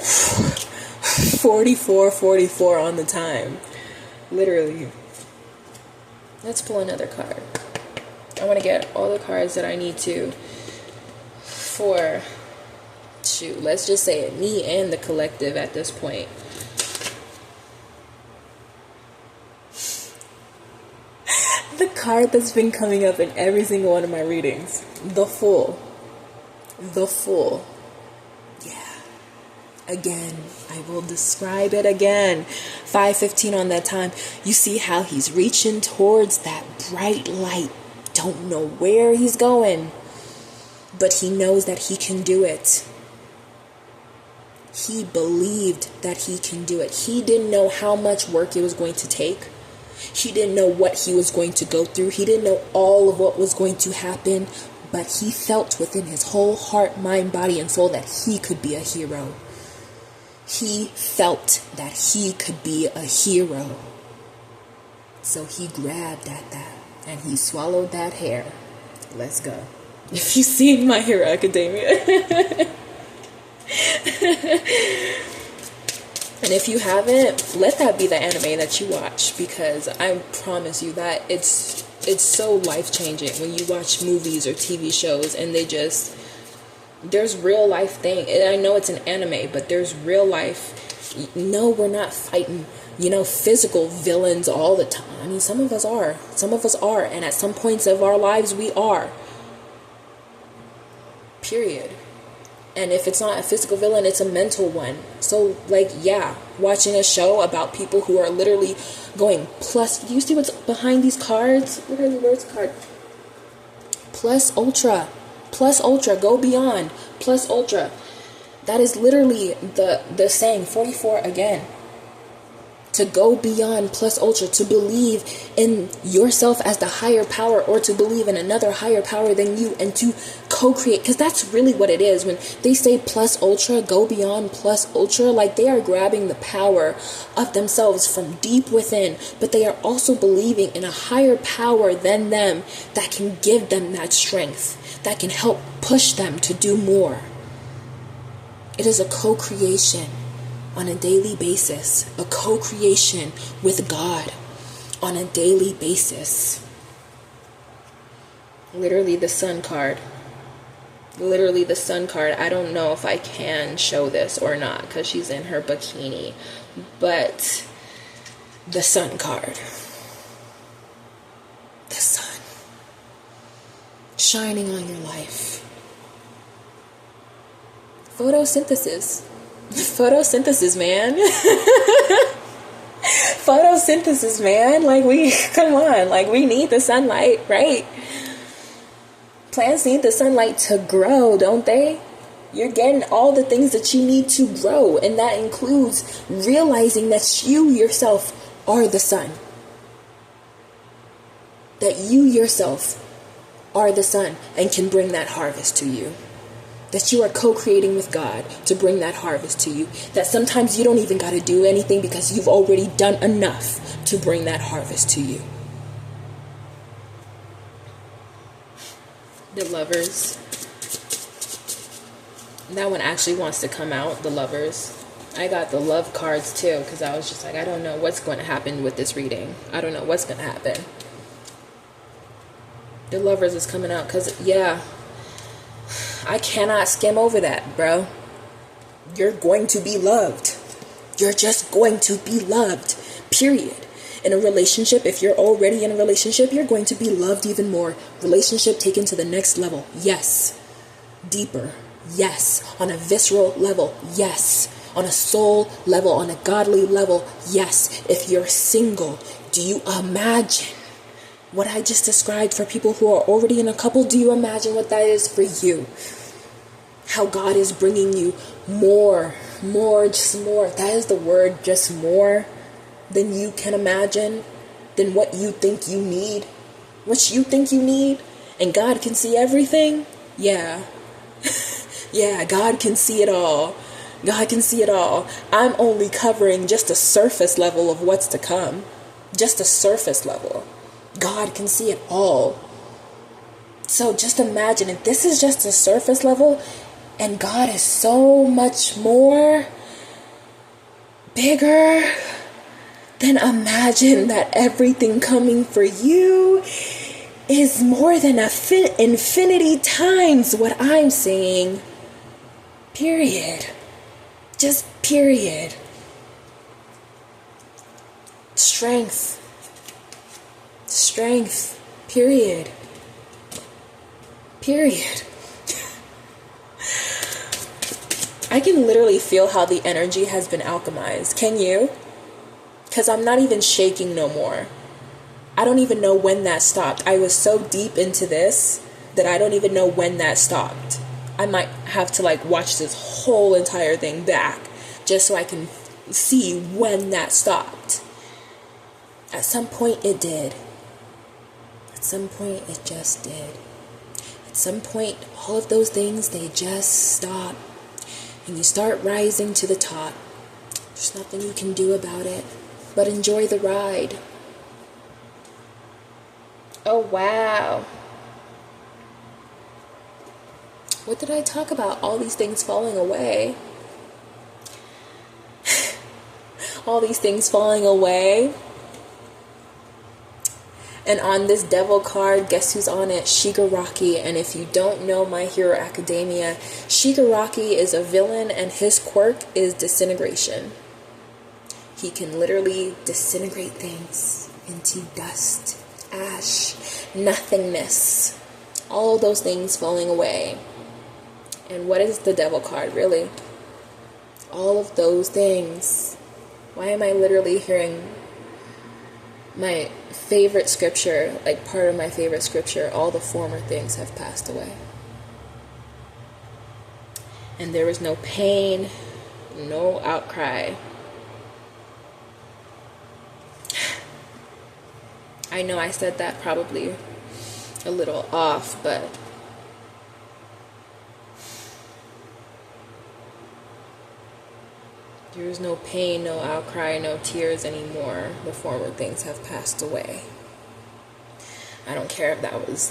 44 on the time. Literally. Let's pull another card. I want to get all the cards that I need to for, let's just say it, me and the collective at this point. The card that's been coming up in every single one of my readings. The Fool. The Fool. Yeah. Again, I will describe it again. 5:15 on that time. You see how he's reaching towards that bright light. Don't know where he's going, but he knows that he can do it. He believed that he can do it. He didn't know how much work it was going to take. He didn't know what he was going to go through. He didn't know all of what was going to happen, but he felt within his whole heart, mind, body, and soul that he could be a hero. He felt that he could be a hero. So he grabbed at that and he swallowed that hair. Let's go. If you've seen My Hero Academia. And if you haven't, let that be the anime that you watch, because I promise you that it's so life-changing when you watch movies or TV shows and there's real life thing. And I know it's an anime, but there's real life. No, we're not fighting, physical villains all the time. I mean, some of us are, and at some points of our lives we are. Period. And if it's not a physical villain, it's a mental one. So, watching a show about people who are literally going plus. Do you see what's behind these cards? Literally, where's the card? Plus ultra. Plus ultra. Go beyond. Plus ultra. That is literally the saying. 44 again. To go beyond plus ultra. To believe in yourself as the higher power, or to believe in another higher power than you, and to co-create, because that's really what it is. When they say plus ultra, go beyond plus ultra, they are grabbing the power of themselves from deep within, but they are also believing in a higher power than them that can give them that strength, that can help push them to do more. It is a co-creation on a daily basis, a co-creation with God on a daily basis. Literally the Sun card. Literally the Sun card. I don't know if I can show this or not because she's in her bikini, but the Sun card. The sun shining on your life. Photosynthesis. Photosynthesis, man. Photosynthesis, man. Come on. We need the sunlight, right? Plants need the sunlight to grow, don't they? You're getting all the things that you need to grow, and that includes realizing that you yourself are the sun. That you yourself are the sun and can bring that harvest to you. That you are co-creating with God to bring that harvest to you. That sometimes you don't even got to do anything because you've already done enough to bring that harvest to you. The Lovers. That one actually wants to come out, the Lovers. I got the love cards too, because I was just I don't know what's going to happen with this reading. I don't know what's going to happen. The Lovers is coming out because, I cannot skim over that, bro. You're going to be loved. You're just going to be loved, period. In a relationship, if you're already in a relationship, you're going to be loved even more. Relationship taken to the next level, yes. Deeper, yes. On a visceral level, yes. On a soul level, on a godly level, yes. If you're single, do you imagine what I just described for people who are already in a couple? Do you imagine what that is for you? How God is bringing you more, just more. That is the word, just more than you can imagine, than what you think you need. What you think you need, and God can see everything. Yeah. Yeah, God can see it all. God can see it all. I'm only covering just a surface level of what's to come. Just a surface level. God can see it all. So just imagine if this is just a surface level and God is so much more. bigger, then imagine that everything coming for you is more than infinity times what I'm seeing. Period. Just period. Strength. Period. I can literally feel how the energy has been alchemized. Can you? Because I'm not even shaking no more. I don't even know when that stopped. I was so deep into this that I don't even know when that stopped. I might have to watch this whole entire thing back just so I can see when that stopped. At some point it did. At some point it just did. At some point all of those things, they just stop. And you start rising to the top. There's nothing you can do about it but enjoy the ride. Oh, wow. What did I talk about? All these things falling away. All these things falling away. And on this devil card, guess who's on it? Shigaraki. And if you don't know My Hero Academia, Shigaraki is a villain and his quirk is disintegration. He can literally disintegrate things into dust, ash, nothingness. All of those things falling away. And what is the devil card, really? All of those things. Why am I literally hearing my favorite scripture, part of my favorite scripture? All the former things have passed away. And there was no pain, no outcry. I know I said that probably a little off, but there is no pain, no outcry, no tears anymore. The former things have passed away. I don't care if that was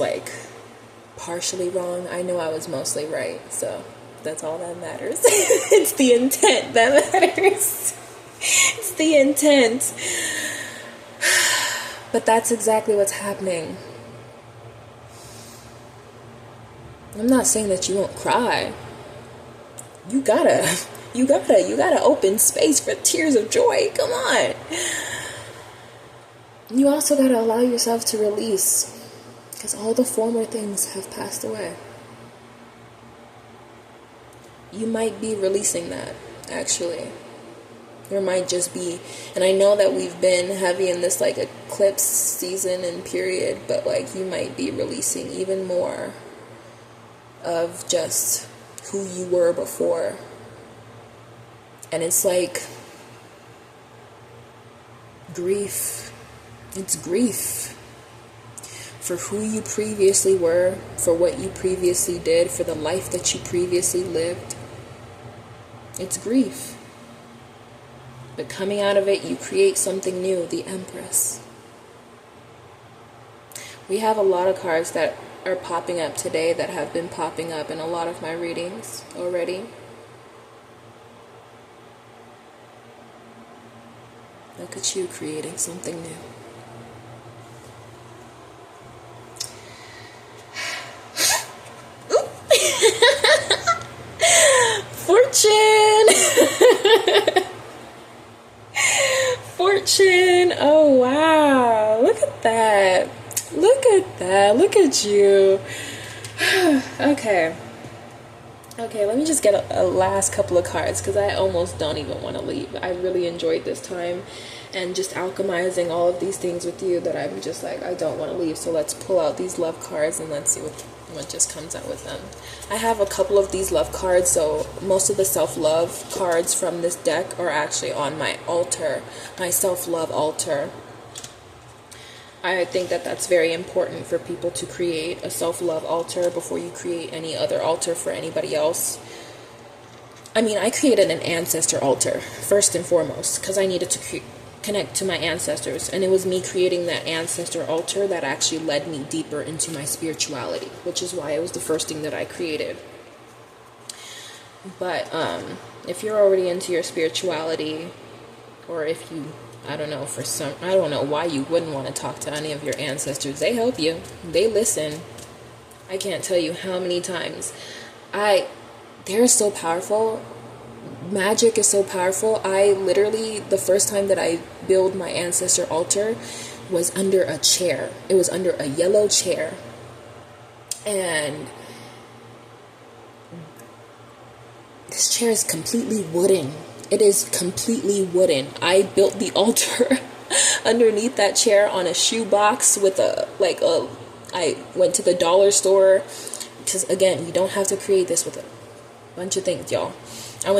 partially wrong. I know I was mostly right, so that's all that matters. It's the intent that matters. It's the intent. But that's exactly what's happening. I'm not saying that you won't cry. You gotta open space for tears of joy. Come on. You also gotta allow yourself to release, because all the former things have passed away. You might be releasing that, actually. There might just be, and I know that we've been heavy in this eclipse season and period, but you might be releasing even more of just who you were before. And it's grief. It's grief for who you previously were, for what you previously did, for the life that you previously lived. It's grief. But coming out of it, you create something new, the Empress. We have a lot of cards that are popping up today that have been popping up in a lot of my readings already. Look at you creating something new. Fortune! Fortune! Oh, wow. Look at that. Look at that. Look at you. Okay, let me just get a last couple of cards because I almost don't even want to leave. I really enjoyed this time and just alchemizing all of these things with you that I'm just I don't want to leave. So let's pull out these love cards and let's see what just comes out with them. I have a couple of these love cards, so most of the self-love cards from this deck are actually on my altar, my self-love altar. I think that that's very important for people to create a self-love altar before you create any other altar for anybody else. I mean, I created an ancestor altar first and foremost because I needed to connect to my ancestors, and it was me creating that ancestor altar that actually led me deeper into my spirituality, which is why it was the first thing that I created. But if you're already into your spirituality, or if you, I don't know, I don't know why you wouldn't want to talk to any of your ancestors. They help you. They listen. I can't tell you how many times. They're so powerful. Magic is so powerful. I literally, the first time that I built my ancestor altar was under a chair. It was under a yellow chair. And this chair is completely wooden. It is completely wooden. I built the altar underneath that chair on a shoebox with I went to the dollar store, because again, you don't have to create this with a bunch of things, y'all. I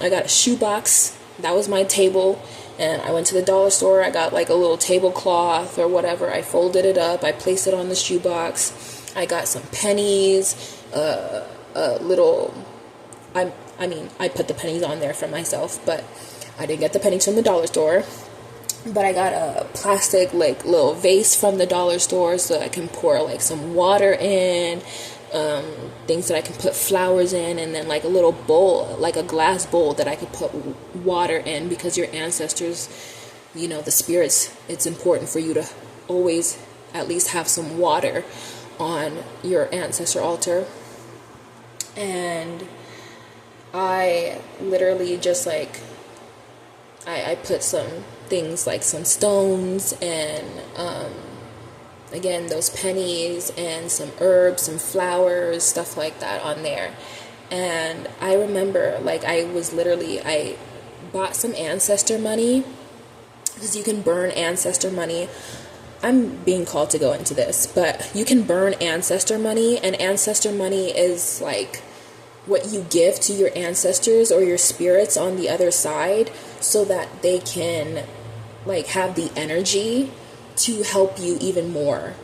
got a shoebox. That was my table. And I went to the dollar store. I got like a little tablecloth or whatever. I folded it up. I placed it on the shoebox. I got some pennies, I put the pennies on there for myself, but I didn't get the pennies from the dollar store. But I got a plastic like little vase from the dollar store so I can pour like some water in, things that I can put flowers in, and then like a little bowl, like a glass bowl that I could put water in, because your ancestors, the spirits, it's important for you to always at least have some water on your ancestor altar. And I literally just like, I put some things like some stones and again those pennies and some herbs, some flowers, stuff like that on there. And I remember like I bought some ancestor money, because you can burn ancestor money. I'm being called to go into this, but you can burn ancestor money, and ancestor money is like what you give to your ancestors or your spirits on the other side, so that they can like have the energy to help you even more,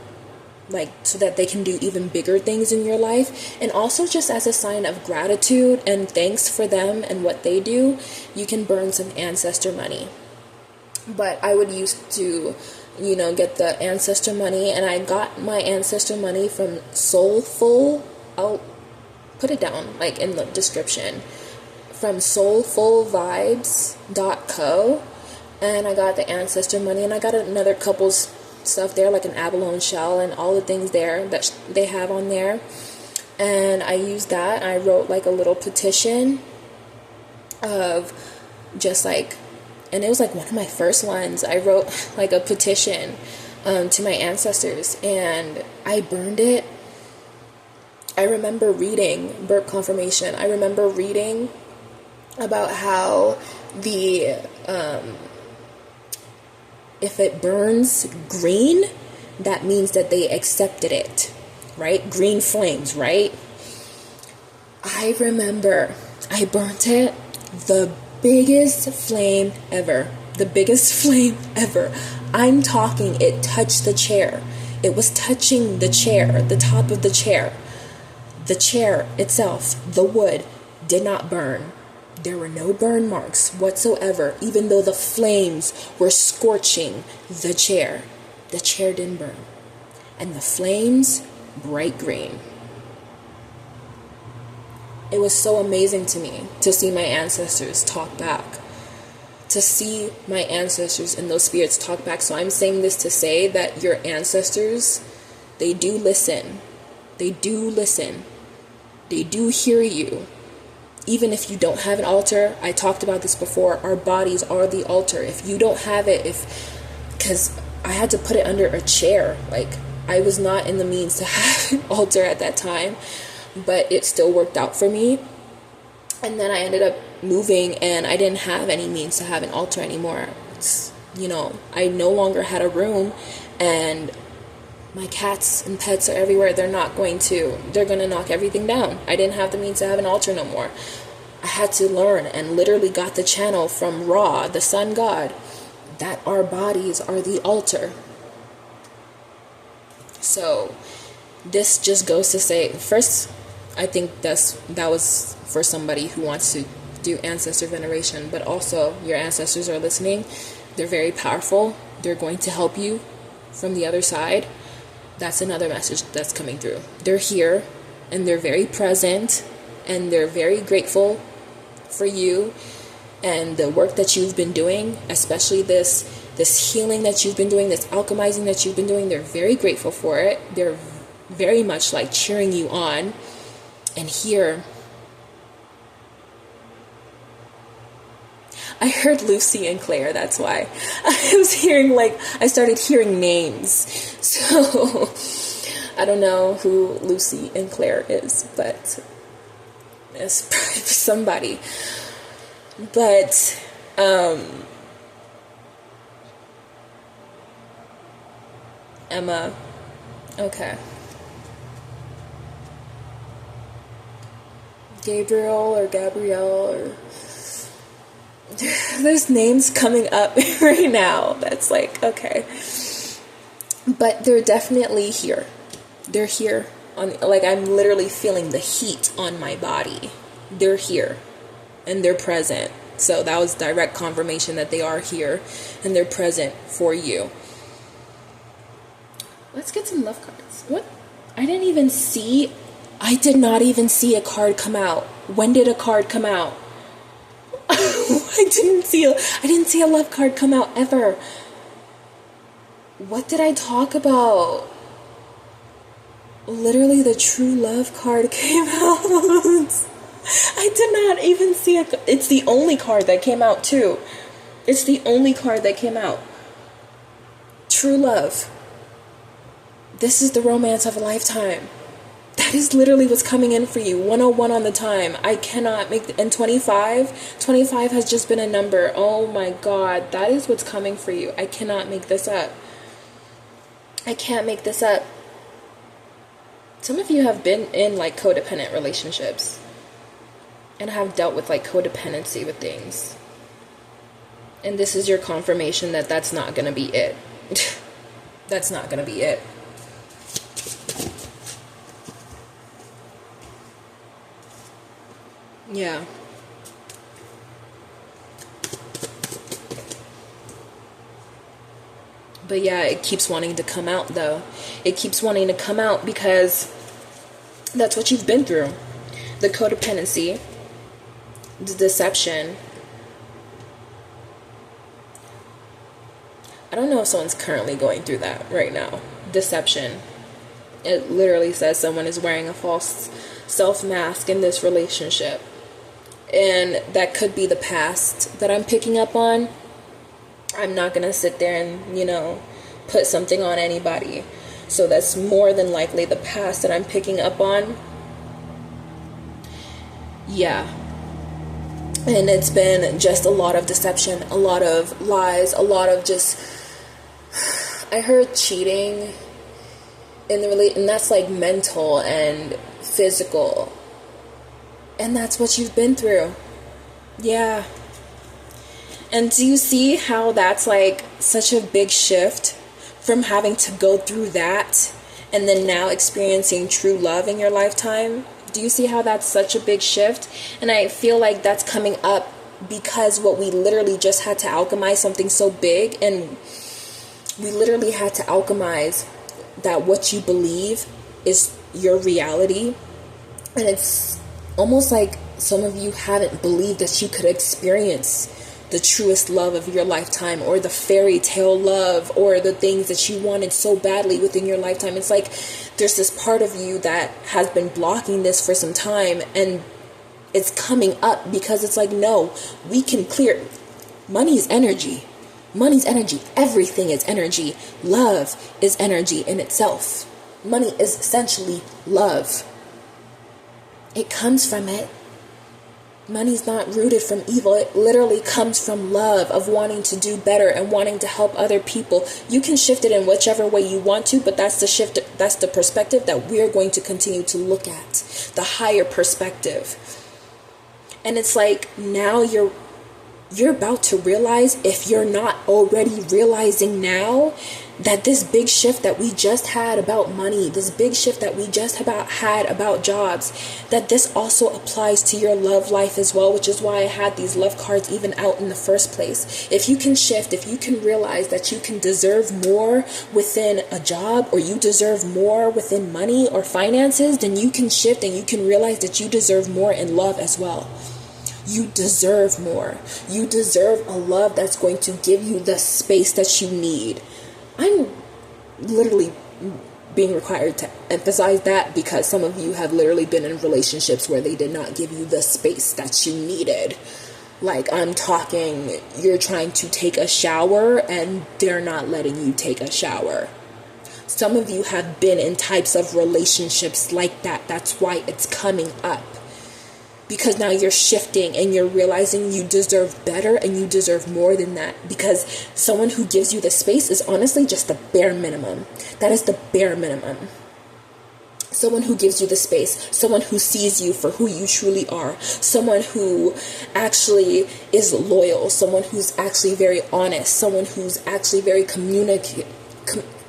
like so that they can do even bigger things in your life. And also just as a sign of gratitude and thanks for them and what they do, you can burn some ancestor money. But I would used to get the ancestor money, and I got my ancestor money from Soulful. I'll put it down like in the description, from soulfulvibes.co. And I got the ancestor money, and I got another couple's stuff there, like an abalone shell and all the things there that they have on there. And I used that. I wrote like a little petition of just like, and it was like one of my first ones. I wrote like a petition to my ancestors, and I burned it. I remember reading birth confirmation. I remember reading about how if it burns green, that means that they accepted it, right? Green flames, right? I remember I burnt it, the biggest flame ever. The biggest flame ever. I'm talking, it touched the chair. It was touching the chair, the top of the chair. The chair itself, the wood, did not burn. There were no burn marks whatsoever, even though the flames were scorching the chair. The chair didn't burn. And the flames, bright green. It was so amazing to me to see my ancestors talk back. To see my ancestors and those spirits talk back. So I'm saying this to say that your ancestors, they do listen. They do listen. They do hear you. Even if you don't have an altar, I talked about this before, our bodies are the altar. If you don't have it, because I had to put it under a chair. Like, I was not in the means to have an altar at that time, but it still worked out for me. And then I ended up moving, and I didn't have any means to have an altar anymore. I no longer had a room, and my cats and pets are everywhere. They're going to knock everything down. I didn't have the means to have an altar no more. I had to learn, and literally got the channel from Ra, the sun god, that our bodies are the altar. So this just goes to say, first, I think that was for somebody who wants to do ancestor veneration, but also your ancestors are listening. They're very powerful. They're going to help you from the other side. That's another message that's coming through. They're here, and they're very present, and they're very grateful for you, and the work that you've been doing, especially this healing that you've been doing, this alchemizing that you've been doing, they're very grateful for it. They're very much like cheering you on. And here, I heard Lucy and Claire, that's why. I started hearing names. So, I don't know who Lucy and Claire is, but it's probably somebody. But, Emma, okay. Gabriel or Gabrielle, or there's names coming up right now that's like, okay. But they're definitely here. They're here like I'm literally feeling the heat on my body. They're here and they're present. So that was direct confirmation that they are here and they're present for you. Let's get some love cards. What? I did not even see a card come out. When did a card come out? I didn't see a love card come out ever. What did I talk about? Literally the true love card came out. I did not even see it's the only card that came out too. It's the only card that came out. True love. This is the romance of a lifetime. That is literally what's coming in for you. 101 on the time. I cannot make... And 25 has just been a number. Oh my God. That is what's coming for you. I cannot make this up. I can't make this up. Some of you have been in like codependent relationships and have dealt with like codependency with things. And this is your confirmation that that's not going to be it. That's not going to be it. Yeah. But yeah, it keeps wanting to come out though. It keeps wanting to come out because that's what you've been through. The codependency, the deception. I don't know if someone's currently going through that right now. Deception. It literally says someone is wearing a false self-mask in this relationship. And that could be the past that I'm picking up on. I'm not going to sit there and, put something on anybody. So that's more than likely the past that I'm picking up on. Yeah. And it's been just a lot of deception, a lot of lies, a lot of just... I heard cheating in the and that's like mental and physical. And that's what you've been through. Yeah. And do you see how that's like such a big shift from having to go through that and then now experiencing true love in your lifetime? Do you see how that's such a big shift? And I feel like that's coming up because what we literally just had to alchemize something so big, and we literally had to alchemize that what you believe is your reality. And it's almost like some of you haven't believed that you could experience the truest love of your lifetime, or the fairy tale love, or the things that you wanted so badly within your lifetime. It's like there's this part of you that has been blocking this for some time, and it's coming up because it's like, no, we can clear. Money is energy. Money's energy. Everything is energy. Love is energy in itself. Money is essentially love. It comes from it. Money's not rooted from evil. It literally comes from love, of wanting to do better and wanting to help other people. You can shift it in whichever way you want to, but that's the shift. That's the perspective that we're going to continue to look at. The higher perspective. And it's like now you're about to realize, if you're not already realizing now, that this big shift that we just had about money, this big shift that we just had about jobs, that this also applies to your love life as well, which is why I had these love cards even out in the first place. If you can shift, if you can realize that you can deserve more within a job, or you deserve more within money or finances, then you can shift and you can realize that you deserve more in love as well. You deserve more. You deserve a love that's going to give you the space that you need. I'm literally being required to emphasize that because some of you have literally been in relationships where they did not give you the space that you needed. Like, I'm talking, you're trying to take a shower and they're not letting you take a shower. Some of you have been in types of relationships like that. That's why it's coming up. Because now you're shifting and you're realizing you deserve better and you deserve more than that. Because someone who gives you the space is honestly just the bare minimum. That is the bare minimum. Someone who gives you the space, someone who sees you for who you truly are, someone who actually is loyal, someone who's actually very honest, someone who's actually very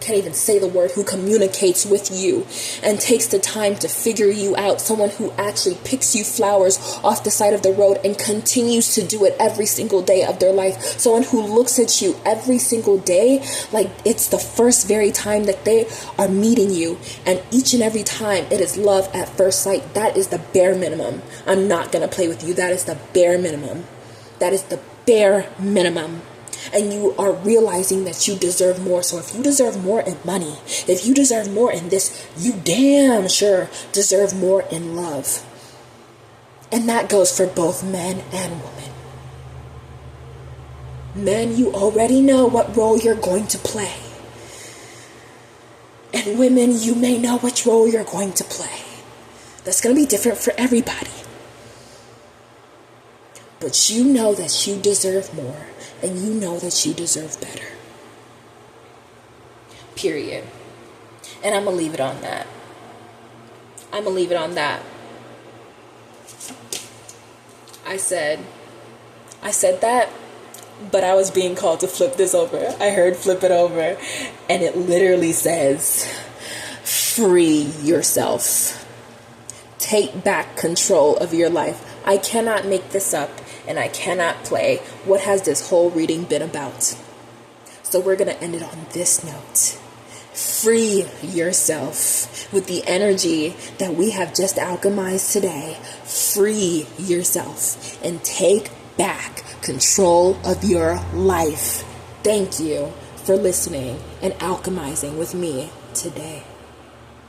can't even say the word, who communicates with you and takes the time to figure you out, someone who actually picks you flowers off the side of the road and continues to do it every single day of their life, someone who looks at you every single day like it's the first very time that they are meeting you, and each and every time it is love at first sight. That is the bare minimum. I'm not going to play with you. That is the bare minimum. That is the bare minimum. And you are realizing that you deserve more. So if you deserve more in money, if you deserve more in this, you damn sure deserve more in love. And that goes for both men and women. Men, you already know what role you're going to play. And women, you may know which role you're going to play. That's going to be different for everybody. But you know that you deserve more. And you know that you deserve better. Period. And I'm going to leave it on that. I'm going to leave it on that. I said that, but I was being called to flip this over. I heard flip it over. And it literally says, free yourself. Take back control of your life. I cannot make this up. And I cannot play. What has this whole reading been about? So we're going to end it on this note. Free yourself with the energy that we have just alchemized today. Free yourself and take back control of your life. Thank you for listening and alchemizing with me today.